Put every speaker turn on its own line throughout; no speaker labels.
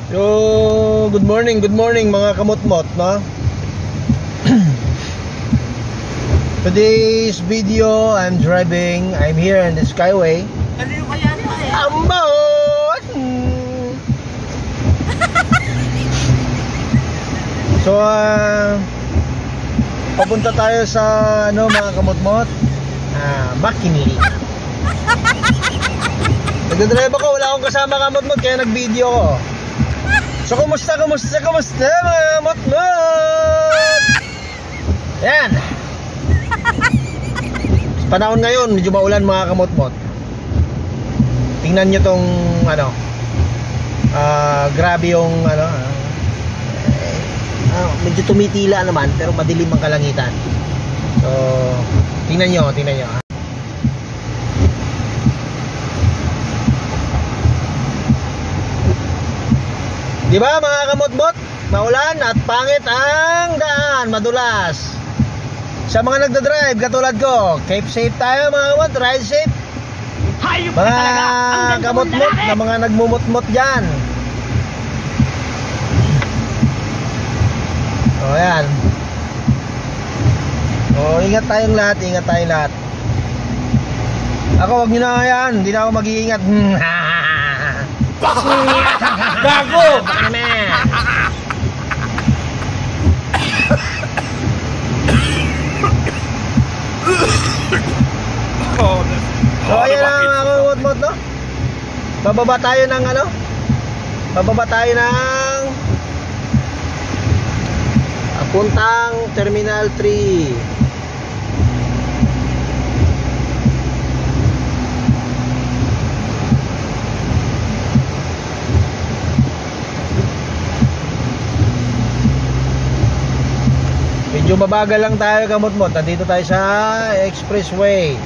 So, good morning mga kamot-mot, no? Today's video, I'm driving. I'm here in the Skyway. Ambot! So, papunta tayo sa mga kamot-mot, Makini. Nagdadrive ako, wala akong kasama kamot-mot, kaya nag-video ko. So, kumusta mga kamot-mot? Yan. Panahon ngayon, medyo maulan mga kamot-mot. Tingnan nyo tong grabe yung medyo tumitila naman, pero madilim ang kalangitan. So, tingnan nyo. Diba mga kamot-mot? Maulan at pangit ang daan, madulas. Sa mga nagdadrive katulad ko, keep safe tayo mga kamot, ride safe. Mga kamot-mot na mga nagmumot-mot dyan. O yan. O ingat tayong lahat. Ako wag nyo na yan, hindi na ako mag-iingat. Gago! So ayan na mga kamot-mot, no? Bababa tayo ng puntang Terminal 3. Medyo mabagal lang tayo kamot-mot. Nandito tayo sa Expressway,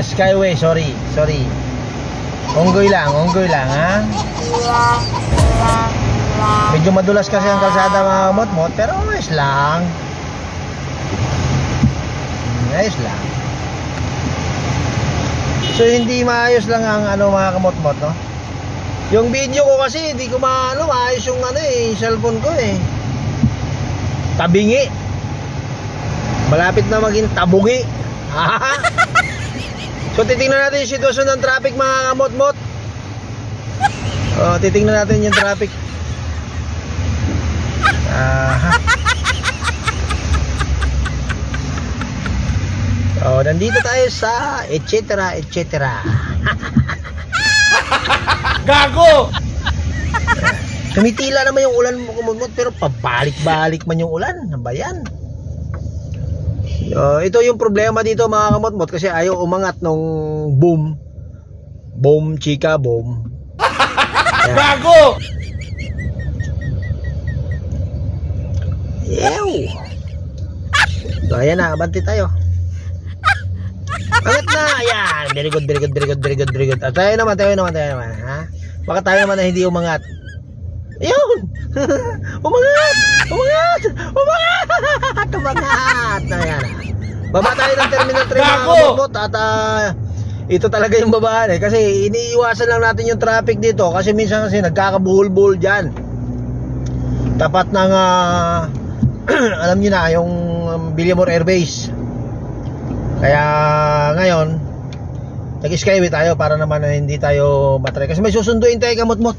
Skyway, sorry. Onggoy lang ha. Medyo madulas kasi ang kalsada mga kamot-mot, pero ayos lang. So hindi maayos lang ang mga kamot-mot, no? Yung video ko kasi hindi ko maayos yung cellphone ko eh. Tabingi. Malapit na maging tabungi. So titingnan natin yung sitwasyon ng traffic mga kamot-mot. Titingnan natin yung traffic. Nandito tayo sa etc.
Gago!
Tumitila naman yung ulan mo kamot-mot, pero pabalik-balik man yung ulan. Ano ba yan? Ito yung problema dito mga kamot-mot, kasi ayaw umangat nung boom. Boom, chika, boom.
Gago!
Ew! So ayan na, abanti tayo. Angat na, ayan. Very good. Tayo naman ha? Baka tayo naman na hindi umangat. Ayun! Umangat! Ayan. Baba tayo ng Terminal 3 mga kamot-mot. At ito talaga yung babaan eh. Kasi iniiwasan lang natin yung traffic dito. Kasi minsan kasi nagkakabuhol-buhol dyan. Tapat ng alam nyo na, yung Villamor Air Base. Kaya ngayon nag-skyway tayo para naman na hindi tayo matry. Kasi may susunduin tayo kamot-mot.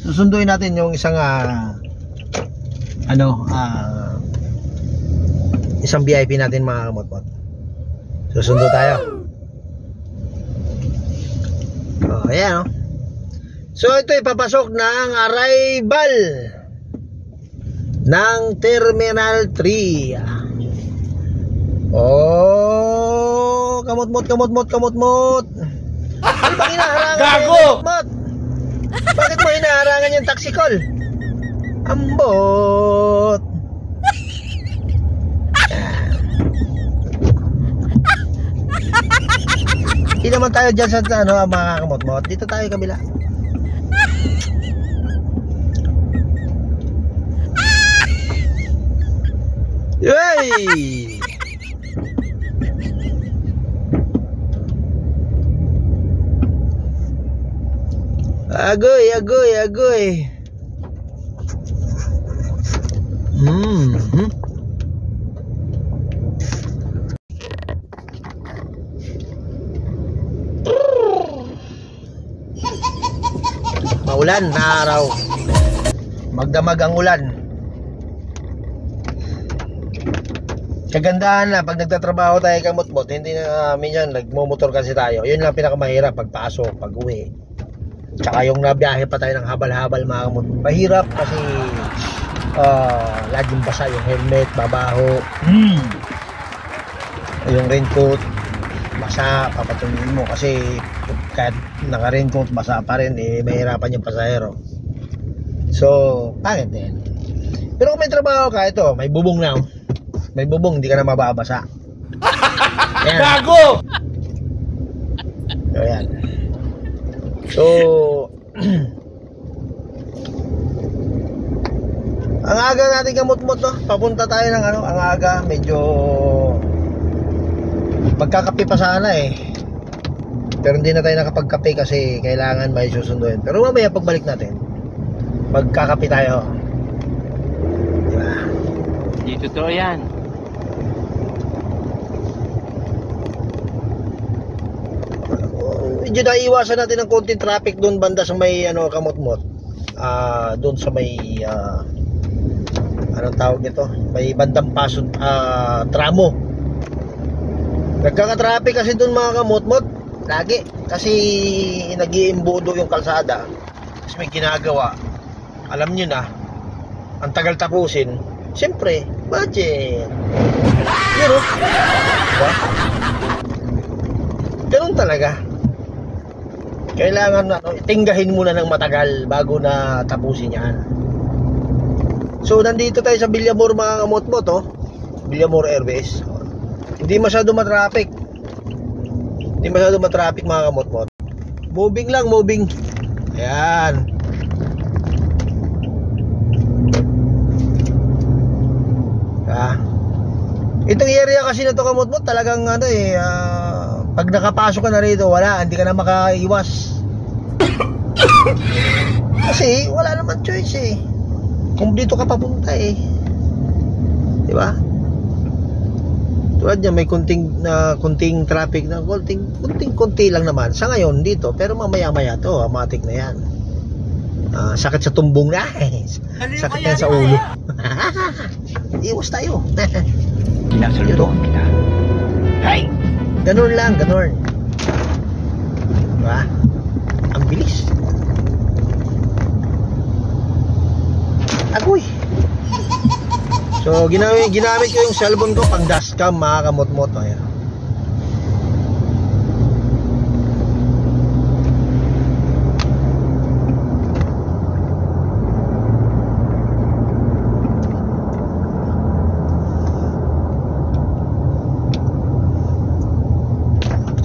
Susunduin natin yung isang isang VIP natin mga kamot-mot. Susundo tayo. Ayan. So ito papasok ng arrival ng Terminal 3. Kamot-mot. Ano bang hinaharangan?
Gago!
Kamot-mot? Bakit mo hinaharangan yung taxi call? Ambot! Hindi naman tayo dyan sa mga kamot-mot. Dito tayo kabila. Yay! Agoy, agoy, agoy. Maulan na araw. Magdamag ang ulan. Kagandahan na pag nagtatrabaho tayo kamot-mot, hindi na minsan nagmumotor kasi tayo. Yun lang pinakamahirap pagpasok, pag-uwi. Tsaka yung nabiyahe pa tayo ng habal-habal mga kamot. Mahirap kasi laging basa yung helmet, babaho. Yung raincoat, basa, papatuloy mo kasi kahit naka-raincoat, basa pa rin, mahirapan yung pasahero. So, pangit din. Pero kung may trabaho ka, ito, may bubong na. May bubong, hindi ka na mababasa. Ayan.
Gago!
So, ayan. So, ang aga natin kamot-mot, no? Papunta tayo ng ano, ang aga, medyo magkakape pa sana eh. Pero hindi na tayo nakapagkape kasi kailangan may susunduin. Pero mamaya pagbalik natin, magkakape tayo. Diba?
Hindi totoo yan.
Medyo naiiwasan natin ng konting traffic doon banda sa may ano, kamot-mot. Doon sa may anong tawag nito? May bandang paso, tramo. Nagkaka-traffic kasi doon mga kamot-mot. Lagi. Kasi nag-iimbudo yung kalsada. Kasi may ginagawa. Alam nyo na, ang tagal tapusin. Siyempre, budget. Yun o. Diba? Ganun talaga. Kailangan tinggahin muna ng matagal bago na tapusin yan. So nandito tayo sa Villamor mga kamot-mot, oh. Villamor Airways. Hindi masyado matraffic. Hindi masyado matraffic mga kamot-mot. Moving lang, moving. Ayan. Itong area kasi na to kamot-mot, talagang ano eh, pag nakapasok ka na rito, wala, hindi ka na makaiwas. Kasi wala naman choice eh. Kumpleto ka papunta eh. Di ba? Tulad niya may kunting traffic na kunti lang naman sa ngayon dito, pero mamaya-maya to, automatic na yan. Sakit sa tumbong na. Sakit yan sa ulo. Iwas tayo.
Sinasaludoan kita. Hay!
Ganun lang, ganun. Diba? Ang bilis. Agoy. So, ginamit ko yung cellphone ko pang dashcam mga kamot-mot. Ayan.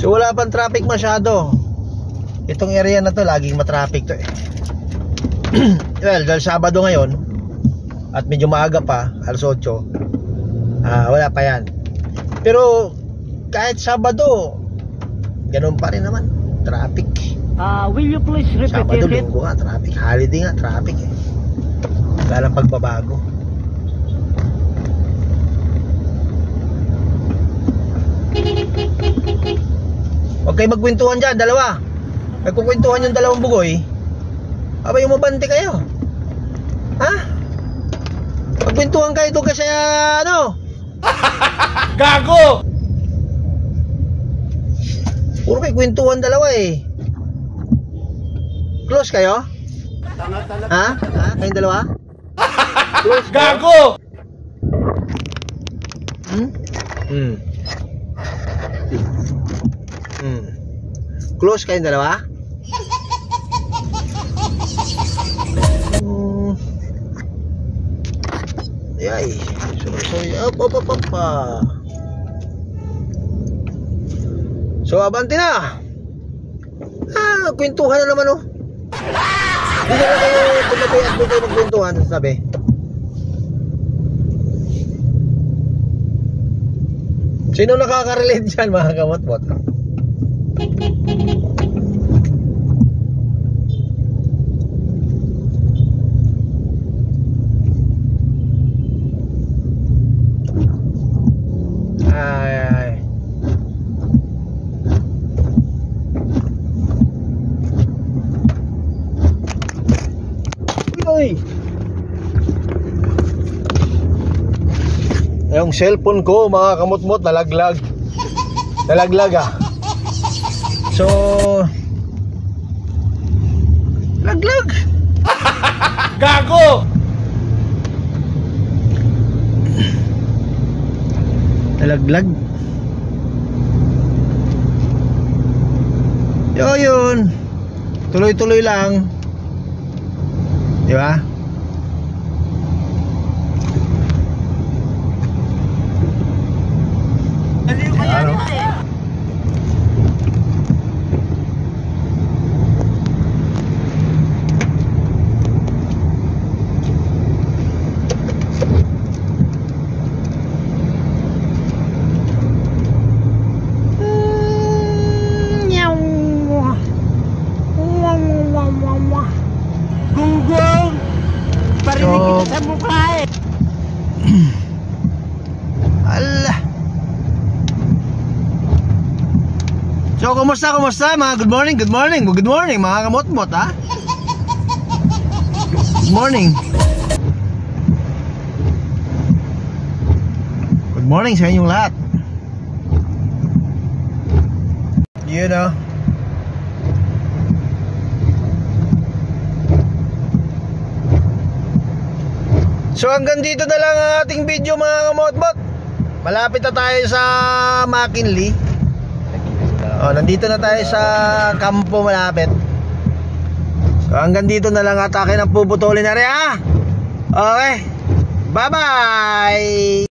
So wala pang traffic masyado. Itong area na to laging matraffic to eh. Well, dahil Sabado ngayon at medyo maaga pa, alas 8, wala pa yan. Pero kahit Sabado, ganun pa rin naman, traffic.
Will you please repeat
Sabado,
it?
Linggo nga, traffic. Holiday nga, traffic eh. Wala lang pagbabago. Huwag kayo magkwentuhan dyan, dalawa. Nagkukwentuhan yung dalawang bugoy. Abay, umabante kayo. Ha? Magkwentuhan kayo doon kasi ano?
Gago!
Puro kayo kwentuhan dalawa eh. Close kayo? Ha? Kayong dalawa? Close kayo?
Gago!
Close kayong dalawa? Yay. Sorry. Up. So, abante na. Kwentuhan na naman oh. Hindi na kayo tumabi at doon kayo magkwentuhan, sabi. Sino nakaka-relate dyan mga kamot-mot? Uy! Yung cellphone ko mga kamot-mot nalaglag. Nalaglag ah. So laglag.
Gago!
Nalaglag. Yun. Tuloy-tuloy lang. Di ba? Ano?
Gunggong! Parinig kita sa mukha eh.
Allah. So, kumusta mga good morning mga kamot-mot ha. Good morning. Good morning sa inyong lahat. You know. So hanggang dito na lang ang ating video mga kamot-mot. Malapit na tayo sa McKinley. Nandito na tayo sa kampo malapit. So hanggang dito na lang at akin ang puputulin na rin ha. Okay. Bye bye.